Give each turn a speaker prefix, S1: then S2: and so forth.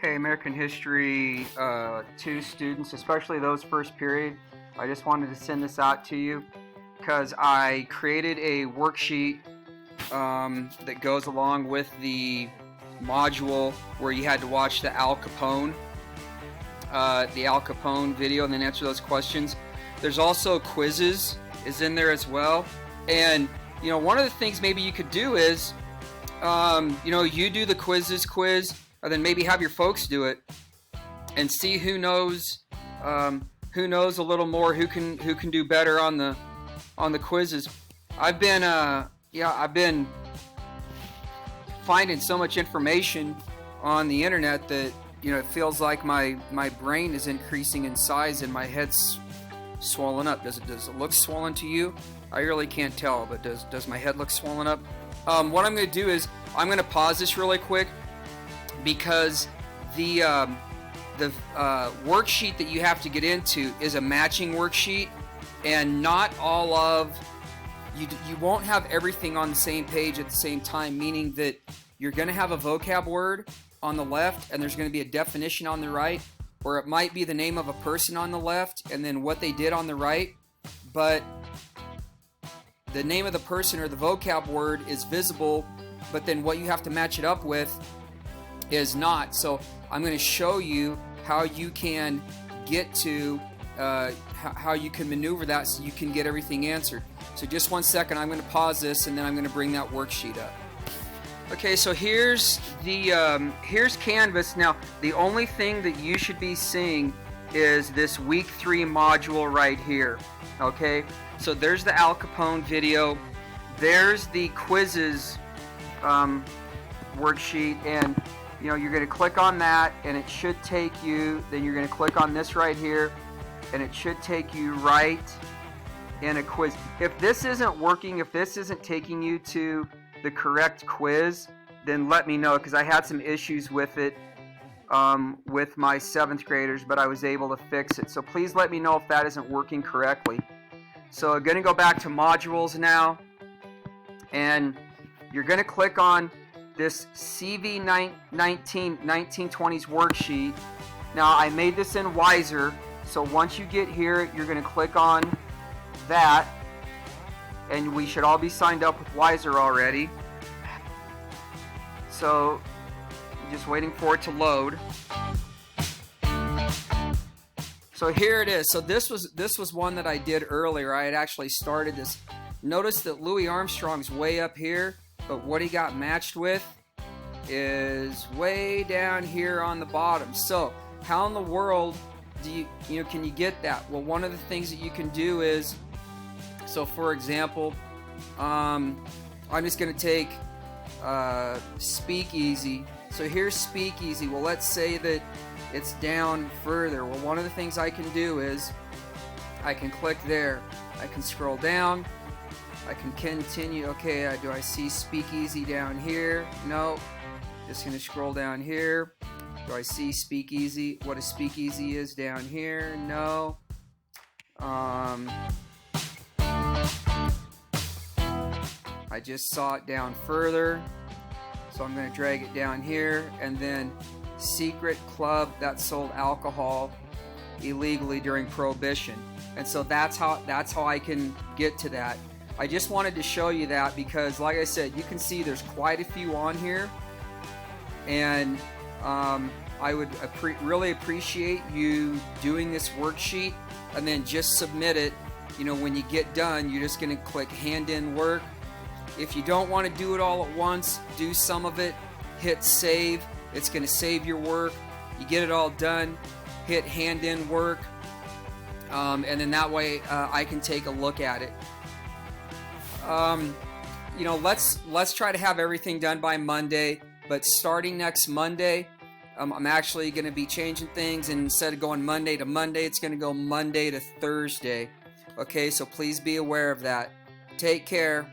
S1: Hey, American History 2 students, especially those first period, I just wanted to send this out to you because I created a worksheet that goes along with the module where you had to watch the Al Capone video and then answer those questions. There's also quizzes is in there as well, and one of the things maybe you could do is you do the quiz, and then maybe have your folks do it, and see who knows a little more, who can do better on the quizzes. I've been finding so much information on the internet that it feels like my brain is increasing in size and my head's swollen up. Does it look swollen to you? I really can't tell, but does my head look swollen up? What I'm going to do is I'm going to pause this really quick, because the worksheet that you have to get into is a matching worksheet, and not all of you won't have everything on the same page at the same time, meaning that you're going to have a vocab word on the left and there's going to be a definition on the right, or it might be the name of a person on the left and then what they did on the right, but the name of the person or the vocab word is visible, but then what you have to match it up with is not. So I'm going to show you how you can get to how you can maneuver that so you can get everything answered. So just 1 second, I'm going to pause this and then I'm going to bring that worksheet up. Okay, so here's Canvas. Now the only thing that you should be seeing is this week 3 module right here. Okay, so there's the Al Capone video, there's the quizzes worksheet, and you're going to click on that and it should take you, then you're going to click on this right here and it should take you right in a quiz. If this isn't working, if this isn't taking you to the correct quiz, then let me know, because I had some issues with it with my 7th graders, but I was able to fix it. So please let me know if that isn't working correctly. So I'm going to go back to modules now, and you're going to click on this CV 1920s worksheet. Now I made this in Wiser, so once you get here, you're going to click on that, and we should all be signed up with Wiser already. So just waiting for it to load. So here it is. So this was one that I did earlier. I had actually started this. Notice that Louis Armstrong's way up here, but what he got matched with is way down here on the bottom. So how in the world do can you get that? Well, one of the things that you can do is, so for example, I'm just going to take Speakeasy. So here's Speakeasy. Well, let's say that it's down further. Well, one of the things I can do is I can click there. I can scroll down. I can continue. Okay, do I see Speakeasy down here? No. Just going to scroll down here. Do I see Speakeasy? What a Speakeasy is down here? No. I just saw it down further, so I'm going to drag it down here. And then secret club that sold alcohol illegally during Prohibition. And so that's how I can get to that. I just wanted to show you that because, like I said, you can see there's quite a few on here, and I would really appreciate you doing this worksheet and then just submit it. When you get done, you're just going to click hand in work. If you don't want to do it all at once, do some of it, hit save. It's going to save your work. You get it all done, hit hand in work, and then that way I can take a look at it. Let's try to have everything done by Monday, but starting next Monday, I'm actually going to be changing things, and instead of going Monday to Monday, it's going to go Monday to Thursday. Okay, so please be aware of that. Take care.